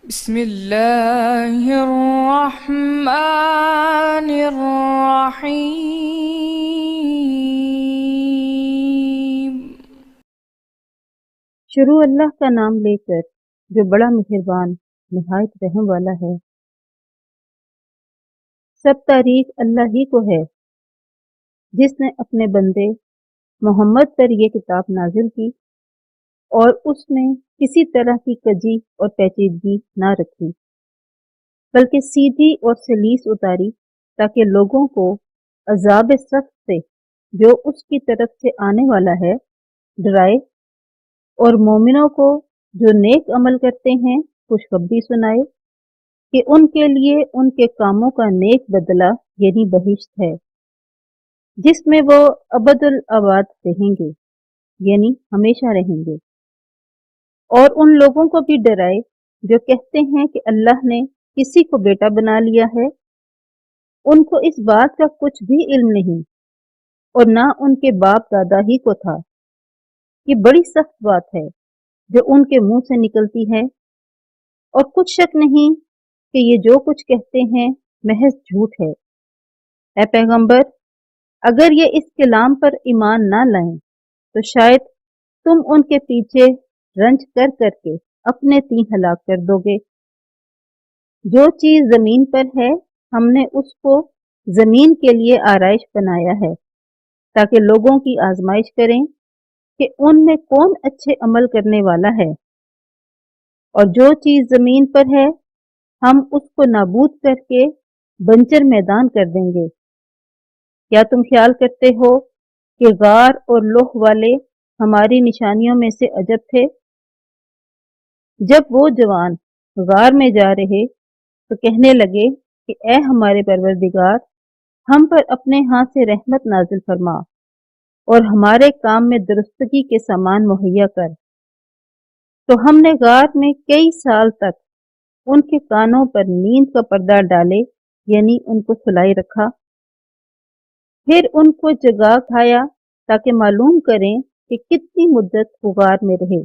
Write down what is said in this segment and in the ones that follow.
بسم الله الرحمن الرحيم. شروع اللہ کا نام لے کر جو بڑا مہربان نہایت رحم والا ہے۔ سب تعریف اللہ ہی کو ہے جس نے اپنے بندے محمد پر یہ کتاب نازل کی اور اس میں کسی طرح کی کجی اور پیچیدگی نہ رکھی، بلکہ سیدھی اور سلیس اتاری تاکہ لوگوں کو عذاب سخت سے جو اس کی طرف سے آنے والا ہے ڈرائے، اور مومنوں کو جو نیک عمل کرتے ہیں خوشخبری سنائے کہ ان کے لیے ان کے کاموں کا نیک بدلہ یعنی بہشت ہے، جس میں وہ ابد الآباد رہیں گے، یعنی ہمیشہ رہیں گے۔ اور ان لوگوں کو بھی ڈرائے جو کہتے ہیں کہ اللہ نے کسی کو بیٹا بنا لیا ہے، ان کو اس بات کا کچھ بھی علم نہیں اور نہ ان کے باپ دادا ہی کو تھا۔ یہ بڑی سخت بات ہے جو ان کے منہ سے نکلتی ہے، اور کچھ شک نہیں کہ یہ جو کچھ کہتے ہیں محض جھوٹ ہے۔ اے پیغمبر، اگر یہ اس کلام پر ایمان نہ لائیں تو شاید تم ان کے پیچھے رنج کر کر کے اپنے تین ہلاک کر دو گے۔ جو چیز زمین پر ہے ہم نے اس کو زمین کے لیے آرائش بنایا ہے تاکہ لوگوں کی آزمائش کریں کہ ان میں کون اچھے عمل کرنے والا ہے، اور جو چیز زمین پر ہے ہم اس کو نابود کر کے بنجر میدان کر دیں گے۔ کیا تم خیال کرتے ہو کہ غار اور لوح والے ہماری نشانیوں میں سے عجب تھے؟ جب وہ جوان غار میں جا رہے تو کہنے لگے کہ اے ہمارے پروردگار، ہم پر اپنے ہاتھ سے رحمت نازل فرما اور ہمارے کام میں درستگی کے سامان مہیا کر۔ تو ہم نے غار میں کئی سال تک ان کے کانوں پر نیند کا پردہ ڈالے، یعنی ان کو سلائی رکھا، پھر ان کو جگا کھایا تاکہ معلوم کریں کہ کتنی مدت وہ غار میں رہے۔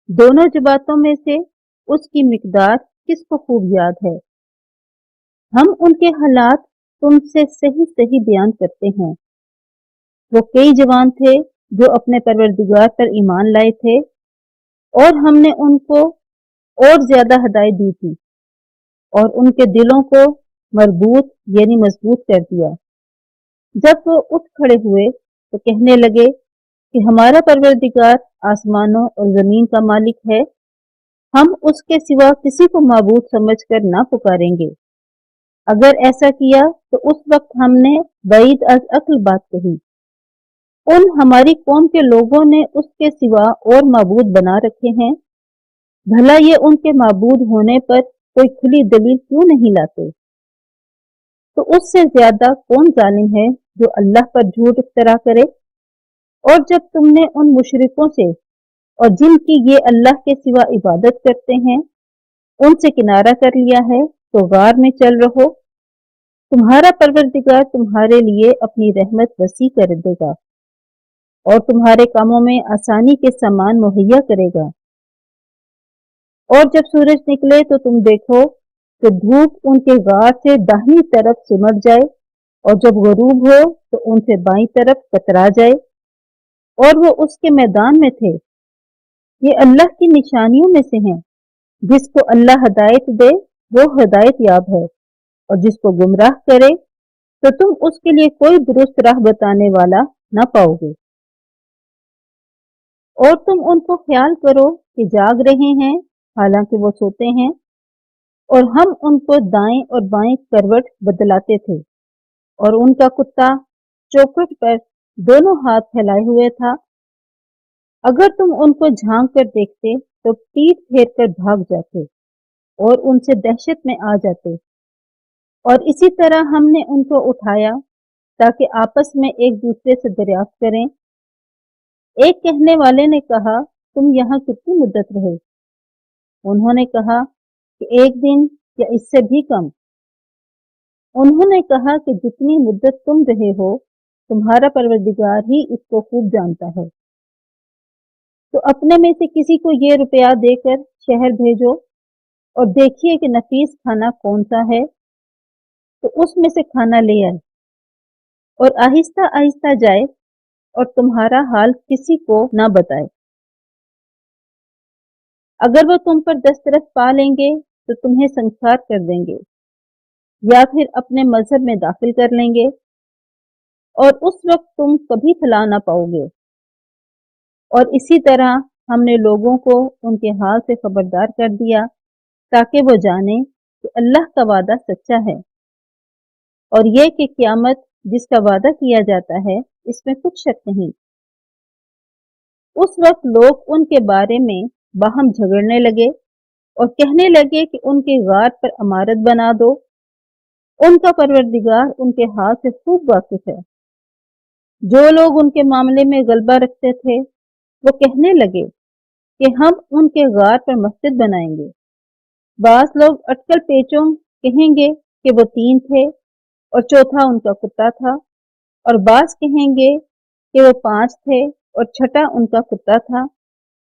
دونوں جباتوں میں سے اس کی مقدار کس کو خوب یاد ہے؟ ہم ان کے حالات تم سے صحیح صحیح بیان کرتے ہیں۔ وہ کئی جوان تھے جو اپنے پروردگار پر ایمان لائے تھے، اور ہم نے ان کو اور زیادہ ہدایت دی تھی اور ان کے دلوں کو مربوط یعنی مضبوط کر دیا۔ جب وہ اٹھ کھڑے ہوئے تو کہنے لگے کہ ہمارا پروردگار آسمانوں اور زمین کا مالک ہے، ہم اس کے سوا کسی کو معبود سمجھ کر نہ پکاریں گے۔ اگر ایسا کیا تو اس وقت ہم نے بعید از عقل بات کہی۔ ان ہماری قوم کے لوگوں نے اس کے سوا اور معبود بنا رکھے ہیں، بھلا یہ ان کے معبود ہونے پر کوئی کھلی دلیل کیوں نہیں لاتے؟ تو اس سے زیادہ کون ظالم ہے جو اللہ پر جھوٹ افترا کرے؟ اور جب تم نے ان مشرکوں سے اور جن کی یہ اللہ کے سوا عبادت کرتے ہیں ان سے کنارہ کر لیا ہے تو غار میں چل رہو، تمہارا پروردگار تمہارے لیے اپنی رحمت وسیع کر دے گا اور تمہارے کاموں میں آسانی کے سامان مہیا کرے گا۔ اور جب سورج نکلے تو تم دیکھو کہ دھوپ ان کے غار سے داہنی طرف سمٹ جائے، اور جب غروب ہو تو ان سے بائیں طرف کترا جائے، اور وہ اس کے میدان میں تھے۔ یہ اللہ کی نشانیوں میں سے ہیں۔ جس کو اللہ ہدایت دے وہ ہدایت یاب ہے، اور جس کو گمراہ کرے تو تم اس کے لیے کوئی درست راہ بتانے والا نہ پاؤ گے۔ اور تم ان کو خیال کرو کہ جاگ رہے ہیں حالانکہ وہ سوتے ہیں، اور ہم ان کو دائیں اور بائیں کروٹ بدلاتے تھے، اور ان کا کتا چوکھٹ پر دونوں ہاتھ پھیلائے ہوئے تھا۔ اگر تم ان کو جھانک کر دیکھتے تو پیٹ پھیر کر بھاگ جاتے اور ان سے دہشت میں آ جاتے۔ اور اسی طرح ہم نے ان کو اٹھایا تاکہ آپس میں ایک دوسرے سے دریافت کریں۔ ایک کہنے والے نے کہا تم یہاں کتنی مدت رہے؟ انہوں نے کہا کہ ایک دن یا اس سے بھی کم۔ انہوں نے کہا کہ جتنی مدت تم رہے ہو تمہارا پروردگار ہی اس کو خوب جانتا ہے۔ تو اپنے میں سے کسی کو یہ روپیہ دے کر شہر بھیجو اور دیکھیے کہ نفیس کھانا کون سا ہے، تو اس میں سے کھانا لے آئے اور آہستہ آہستہ جائے اور تمہارا حال کسی کو نہ بتائے۔ اگر وہ تم پر دسترس پا لیں گے تو تمہیں سنسار کر دیں گے یا پھر اپنے مذہب میں داخل کر لیں گے، اور اس وقت تم کبھی پھیلا نہ پاؤ گے۔ اور اسی طرح ہم نے لوگوں کو ان کے حال سے خبردار کر دیا تاکہ وہ جانیں کہ اللہ کا وعدہ سچا ہے، اور یہ کہ قیامت جس کا وعدہ کیا جاتا ہے اس میں کچھ شک نہیں۔ اس وقت لوگ ان کے بارے میں باہم جھگڑنے لگے اور کہنے لگے کہ ان کے غار پر عمارت بنا دو۔ ان کا پروردگار ان کے حال سے خوب واقف ہے۔ جو لوگ ان کے معاملے میں غلبہ رکھتے تھے وہ کہنے لگے کہ ہم ان کے غار پر مسجد بنائیں گے۔ بعض لوگ اٹکل پیچوں کہیں گے کہ وہ 3 تھے اور چوتھا ان کا کتا تھا، اور بعض کہیں گے کہ وہ 5 تھے اور چھٹا ان کا کتا تھا،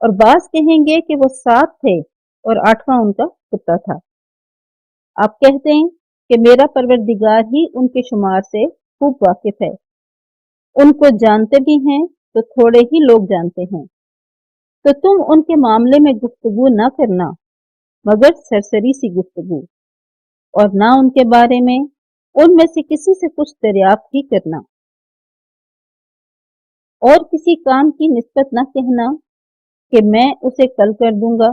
اور بعض کہیں گے کہ وہ 7 تھے اور 8واں ان کا کتا تھا۔ آپ کہتے ہیں کہ میرا پروردگار ہی ان کے شمار سے خوب واقف ہے، ان کو جانتے بھی ہیں تو تھوڑے ہی لوگ جانتے ہیں۔ تو تم ان کے معاملے میں گفتگو نہ کرنا مگر سرسری سی گفتگو، اور نہ ان کے بارے میں ان میں سے کسی سے کچھ دریافت ہی کرنا، اور کسی کام کی نسبت نہ کہنا کہ میں اسے کل کر دوں گا،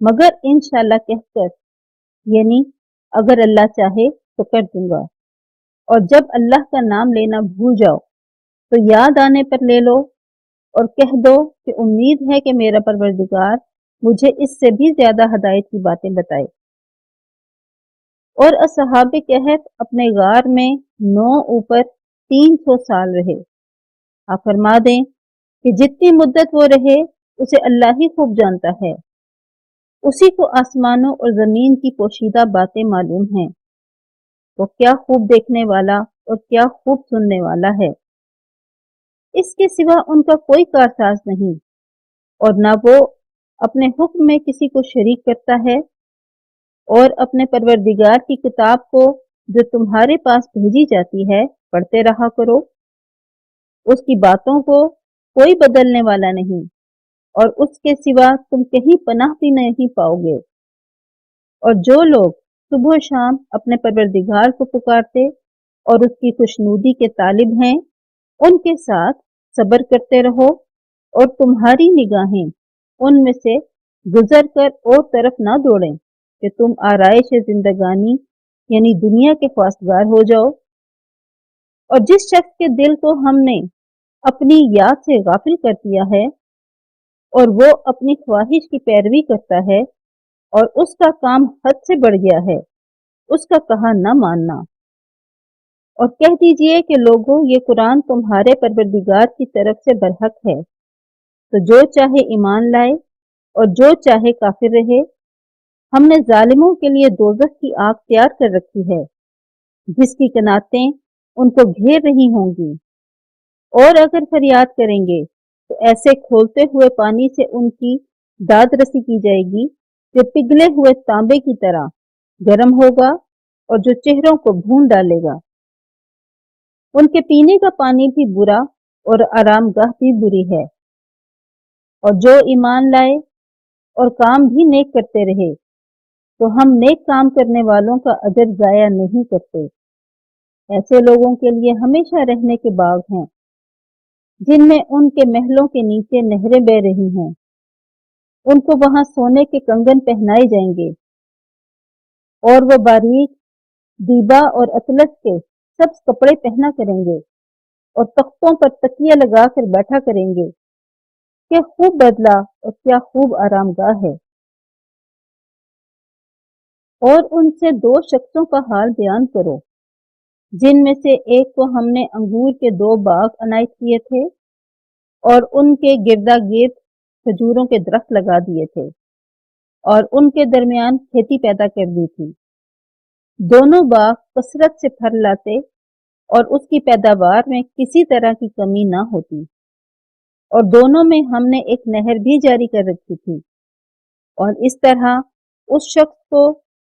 مگر انشاءاللہ کہہ کر، یعنی اگر اللہ چاہے تو کر دوں گا۔ اور جب اللہ کا نام لینا بھول جاؤ تو یاد آنے پر لے لو اور کہہ دو کہ امید ہے کہ میرا پروردگار مجھے اس سے بھی زیادہ ہدایت کی باتیں بتائے۔ اور اصحاب کہف اپنے غار میں 9 اوپر 300 سال رہے۔ آپ فرما دیں کہ جتنی مدت وہ رہے اسے اللہ ہی خوب جانتا ہے، اسی کو آسمانوں اور زمین کی پوشیدہ باتیں معلوم ہیں۔ وہ کیا خوب دیکھنے والا اور کیا خوب سننے والا ہے۔ اس کے سوا ان کا کوئی کارساز نہیں، اور نہ وہ اپنے حکم میں کسی کو شریک کرتا ہے۔ اور اپنے پروردگار کی کتاب کو جو تمہارے پاس بھیجی جاتی ہے پڑھتے رہا کرو، اس کی باتوں کو کوئی بدلنے والا نہیں، اور اس کے سوا تم کہیں پناہ بھی نہیں پاؤ گے۔ اور جو لوگ صبح و شام اپنے پروردگار کو پکارتے اور اس کی خوشنودی کے طالب ہیں، ان کے ساتھ صبر کرتے رہو، اور تمہاری نگاہیں ان میں سے گزر کر اور طرف نہ دوڑیں کہ تم آرائش زندگانی یعنی دنیا کے خواستگار ہو جاؤ۔ اور جس شخص کے دل کو ہم نے اپنی یاد سے غافل کر دیا ہے اور وہ اپنی خواہش کی پیروی کرتا ہے اور اس کا کام حد سے بڑھ گیا ہے، اس کا کہا نہ ماننا، اور کہہ دیجئے کہ لوگوں یہ قرآن تمہارے پروردگار کی طرف سے برحق ہے، تو جو چاہے ایمان لائے اور جو چاہے کافر رہے۔ ہم نے ظالموں کے لیے دوزخ کی آگ تیار کر رکھی ہے جس کی کناتیں ان کو گھیر رہی ہوں گی، اور اگر فریاد کریں گے تو ایسے کھولتے ہوئے پانی سے ان کی داد رسی کی جائے گی جو پگھلے ہوئے تانبے کی طرح گرم ہوگا اور جو چہروں کو بھون ڈالے گا۔ ان کے پینے کا پانی بھی برا اور آرام گاہ بھی بری ہے۔ اور جو ایمان لائے اور کام بھی نیک کرتے رہے تو ہم نیک کام کرنے والوں کا اجر ضائع نہیں کرتے۔ ایسے لوگوں کے لیے ہمیشہ رہنے کے باغ ہیں جن میں ان کے محلوں کے نیچے نہریں بہ رہی ہیں، ان کو وہاں سونے کے کنگن پہنائے جائیں گے، اور وہ باریک دیبا اور اطلس کے سبز کپڑے پہنا کریں گے اور تختوں پر تکیہ لگا کر بیٹھا کریں گے۔ کیا خوب بدلہ اور کیا خوب آرام گاہ ہے۔ اور ان سے 2 شخصوں کا حال بیان کرو جن میں سے ایک کو ہم نے انگور کے 2 باغ عنایت کیے تھے اور ان کے گردا گرد کھجوروں کے درخت لگا دیے تھے اور ان کے درمیان کھیتی پیدا کر دی تھی۔ دونوں باغ کثرت سے پھل لاتے اور اس کی پیداوار میں کسی طرح کی کمی نہ ہوتی، اور دونوں میں ہم نے ایک نہر بھی جاری کر رکھی تھی۔ اور اس طرح اس شخص کو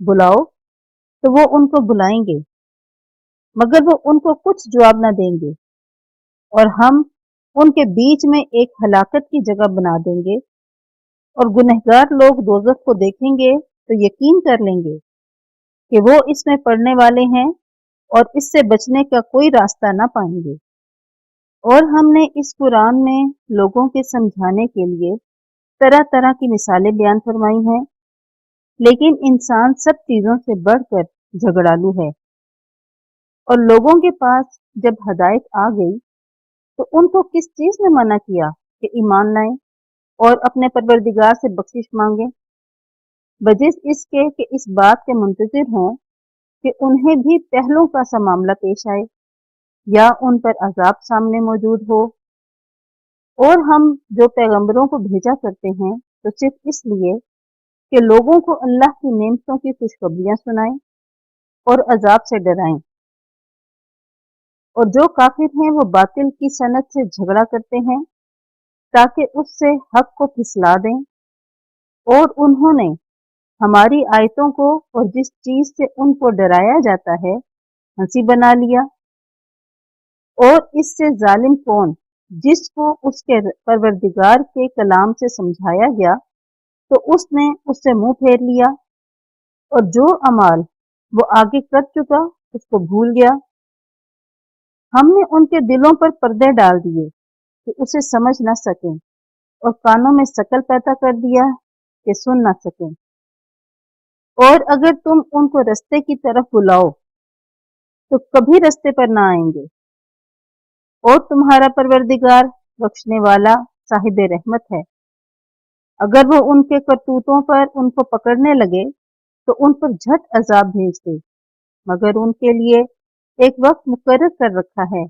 بلاؤ تو وہ ان کو بلائیں گے، مگر وہ ان کو کچھ جواب نہ دیں گے، اور ہم ان کے بیچ میں ایک ہلاکت کی جگہ بنا دیں گے، اور گنہگار لوگ دوزخ کو دیکھیں گے تو یقین کر لیں گے کہ وہ اس میں پڑنے والے ہیں اور اس سے بچنے کا کوئی راستہ نہ پائیں گے۔ اور ہم نے اس قرآن میں لوگوں کے سمجھانے کے لیے طرح طرح کی مثالیں بیان فرمائی ہیں، لیکن انسان سب چیزوں سے بڑھ کر جھگڑالو ہے، اور لوگوں کے پاس جب ہدایت آ گئی تو ان کو کس چیز نے منع کیا کہ ایمان لائیں اور اپنے پروردگار سے بخشش مانگیں، بجز اس کے کہ اس بات کے منتظر ہوں کہ انہیں بھی پہلوں کا سا معاملہ پیش آئے یا ان پر عذاب سامنے موجود ہو۔ اور ہم جو پیغمبروں کو بھیجا کرتے ہیں تو صرف اس لیے کہ لوگوں کو اللہ کی نعمتوں کی خوشخبریاں سنائیں اور عذاب سے ڈرائیں، اور جو کافر ہیں وہ باطل کی صنعت سے جھگڑا کرتے ہیں تاکہ اس سے حق کو پھسلا دیں، اور انہوں نے ہماری آیتوں کو اور جس چیز سے ان کو ڈرایا جاتا ہے ہنسی بنا لیا۔ اور اس سے ظالم کون جس کو اس کے پروردگار کے کلام سے سمجھایا گیا تو اس نے اس سے منہ پھیر لیا، اور جو اعمال وہ آگے کر چکا اس کو بھول گیا۔ ہم نے ان کے دلوں پر پردے ڈال دیے کہ اسے سمجھ نہ سکیں، اور کانوں میں شکل پیدا کر دیا کہ سن نہ سکیں، اور اگر تم ان کو رستے کی طرف بلاؤ تو کبھی رستے پر نہ آئیں گے، اور تمہارا پروردگار بخشنے والا صاحب رحمت ہے۔ اگر وہ ان کے کرتوتوں پر ان کو پکڑنے لگے تو ان پر جھٹ عذاب بھیج دے، مگر ان کے لیے ایک وقت مقرر کر رکھا ہے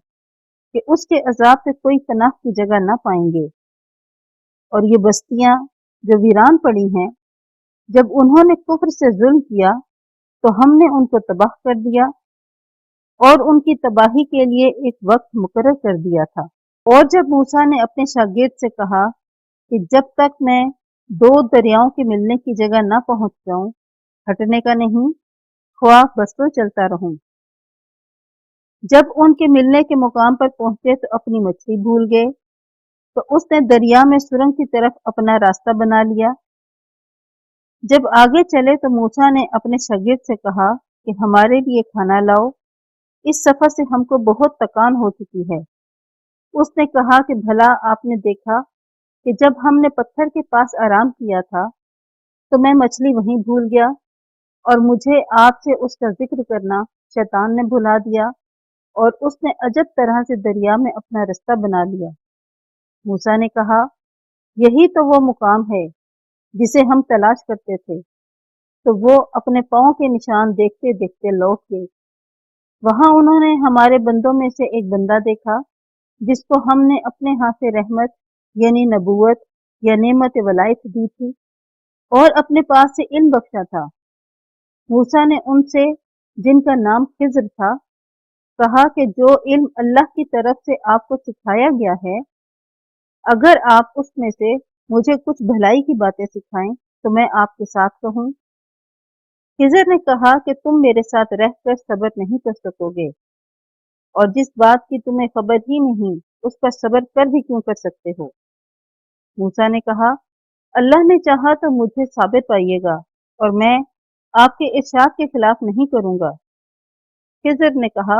کہ اس کے عذاب سے کوئی پناہ کی جگہ نہ پائیں گے۔ اور یہ بستیاں جو ویران پڑی ہیں، جب انہوں نے کفر سے ظلم کیا تو ہم نے ان کو تباہ کر دیا، اور ان کی تباہی کے لیے ایک وقت مقرر کر دیا تھا۔ اور جب موسیٰ نے اپنے شاگرد سے کہا کہ جب تک میں دو دریاؤں کے ملنے کی جگہ نہ پہنچ جاؤں ہٹنے کا نہیں، خواہ بسوں چلتا رہوں۔ جب ان کے ملنے کے مقام پر پہنچے تو اپنی مچھلی بھول گئے، تو اس نے دریا میں سرنگ کی طرف اپنا راستہ بنا لیا۔ جب آگے چلے تو موسیٰ نے اپنے شاگرد سے کہا کہ ہمارے لیے کھانا لاؤ، اس سفر سے ہم کو بہت تکان ہو چکی ہے۔ اس نے کہا کہ بھلا آپ نے دیکھا کہ جب ہم نے پتھر کے پاس آرام کیا تھا تو میں مچھلی وہیں بھول گیا، اور مجھے آپ سے اس کا ذکر کرنا شیطان نے بھلا دیا، اور اس نے عجب طرح سے دریا میں اپنا رستہ بنا لیا۔ موسیٰ نے کہا یہی تو وہ مقام ہے جسے ہم تلاش کرتے تھے، تو وہ اپنے پاؤں کے نشان دیکھتے دیکھتے لوٹ گئے۔ وہاں انہوں نے ہمارے بندوں میں سے ایک بندہ دیکھا جس کو ہم نے اپنے ہاں سے رحمت یعنی نبوت یا نعمت ولایت دی تھی، اور اپنے پاس سے علم بخشا تھا۔ موسیٰ نے ان سے جن کا نام خضر تھا کہا کہ جو علم اللہ کی طرف سے آپ کو سکھایا گیا ہے، اگر آپ اس میں سے مجھے کچھ بھلائی کی باتیں سکھائیں تو میں آپ کے ساتھ رہوں۔ خضر نے کہا کہ تم میرے ساتھ رہ کر صبر نہیں کر سکو گے، اور جس بات کی تمہیں خبر ہی نہیں اس پر صبر کر بھی کیوں کر سکتے ہو؟ موسیٰ نے کہا اللہ نے چاہا تو مجھے ثابت پائیے گا، اور میں آپ کے ارشاد کے خلاف نہیں کروں گا۔ خضر نے کہا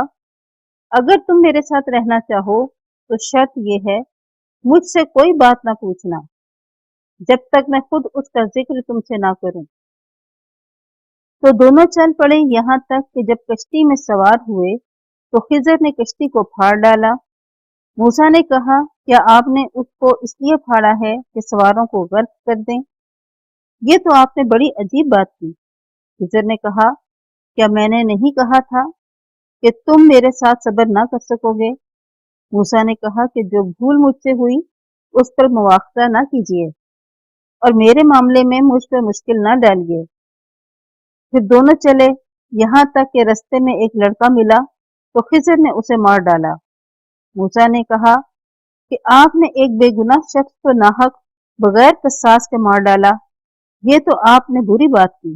اگر تم میرے ساتھ رہنا چاہو تو شرط یہ ہے مجھ سے کوئی بات نہ پوچھنا جب تک میں خود اس کا ذکر تم سے نہ کروں۔ تو دونوں چل پڑے یہاں تک کہ جب کشتی میں سوار ہوئے تو خضر نے کشتی کو پھاڑ ڈالا۔ موسیٰ نے کہا کیا آپ نے اس کو اس لیے پھاڑا ہے کہ سواروں کو غرق کر دیں؟ یہ تو آپ نے بڑی عجیب بات کی۔ خضر نے کہا کیا میں نے نہیں کہا تھا کہ تم میرے ساتھ صبر نہ کر سکو گے؟ موسیٰ نے کہا کہ جو بھول مجھ سے ہوئی اس پر مواخذہ نہ کیجیے، اور میرے معاملے میں مجھ پر مشکل نہ ڈالیے۔ پھر دونوں چلے یہاں تک کہ رستے میں ایک لڑکا ملا تو خضر نے اسے مار ڈالا۔ موسیٰ نے کہا کہ آپ نے ایک بے گناہ شخص کو ناحق بغیر قصاص کے مار ڈالا، یہ تو آپ نے بری بات کی۔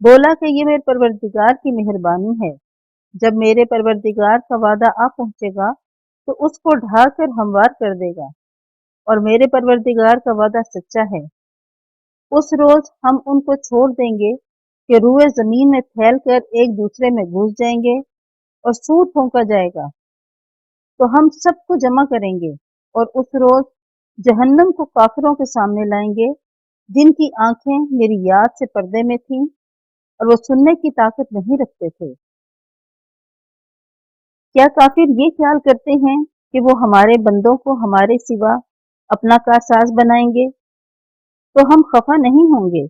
بولا کہ یہ میرے پروردگار کی مہربانی ہے، جب میرے پروردگار کا وعدہ آ پہنچے گا تو اس کو ڈھا کر ہموار کر دے گا، اور میرے پروردگار کا وعدہ سچا ہے۔ اس روز ہم ان کو چھوڑ دیں گے کہ روئے زمین میں پھیل کر ایک دوسرے میں گھس جائیں گے اور سور پھونکا جائے گا، تو ہم سب کو جمع کریں گے اور اس روز جہنم کو کافروں کے سامنے لائیں گے، جن کی آنکھیں میری یاد سے پردے میں تھیں اور وہ سننے کی طاقت نہیں رکھتے تھے۔ کیا کافر یہ خیال کرتے ہیں کہ وہ ہمارے بندوں کو ہمارے سوا اپنا کارساز بنائیں گے؟ تو ہم خفا نہیں ہوں گے۔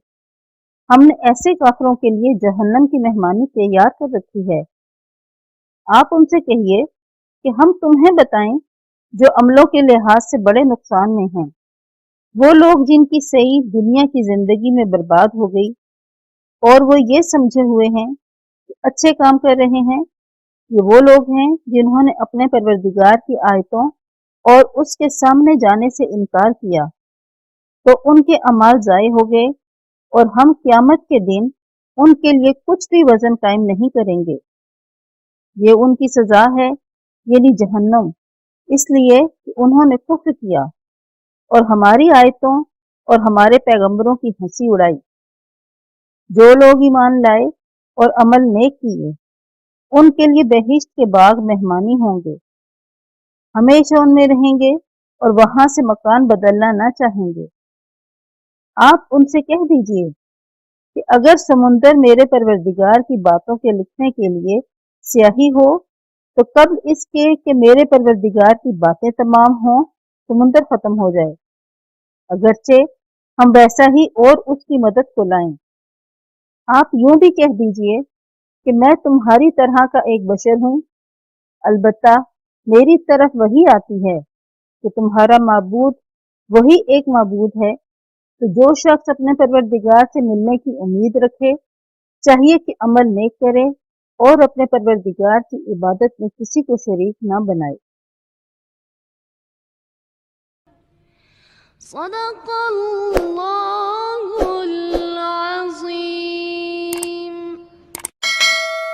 ہم نے ایسے کافروں کے لیے جہنم کی مہمانی تیار کر رکھی ہے۔ آپ ان سے کہیے کہ ہم تمہیں بتائیں جو عملوں کے لحاظ سے بڑے نقصان میں ہیں، وہ لوگ جن کی صحیح دنیا کی زندگی میں برباد ہو گئی اور وہ یہ سمجھے ہوئے ہیں کہ اچھے کام کر رہے ہیں، یہ وہ لوگ ہیں جنہوں نے اپنے پروردگار کی آیتوں اور اس کے سامنے جانے سے انکار کیا، تو ان کے اعمال ضائع ہو گئے اور ہم قیامت کے دن ان کے لیے کچھ بھی وزن قائم نہیں کریں گے۔ یہ ان کی سزا ہے، یعنی جہنم، اس لیے کہ انہوں نے کفر کیا اور ہماری آیتوں اور ہمارے پیغمبروں کی ہنسی اڑائی۔ جو لوگ ایمان لائے اور عمل نیک کیے، ان کے لیے بہشت کے باغ مہمانی ہوں گے، ہمیشہ ان میں رہیں گے اور وہاں سے مکان بدلنا نہ چاہیں گے۔ آپ ان سے کہہ دیجئے کہ اگر سمندر میرے پروردگار کی باتوں کے لکھنے کے لیے سیاہی ہو تو قبل اس کے کہ میرے پروردگار کی باتیں تمام ہوں سمندر ختم ہو جائے، اگرچہ ہم ویسا ہی اور اس کی مدد کو لائیں۔ آپ یوں بھی کہہ دیجئے کہ میں تمہاری طرح کا ایک بشر ہوں، البتہ میری طرف وہی آتی ہے کہ تمہارا معبود وہی ایک معبود ہے، تو جو شخص اپنے پروردگار سے ملنے کی امید رکھے چاہیے کہ عمل نیک کرے اور اپنے پروردگار کی عبادت میں کسی کو شریک نہ بنائے۔ صدق اللہ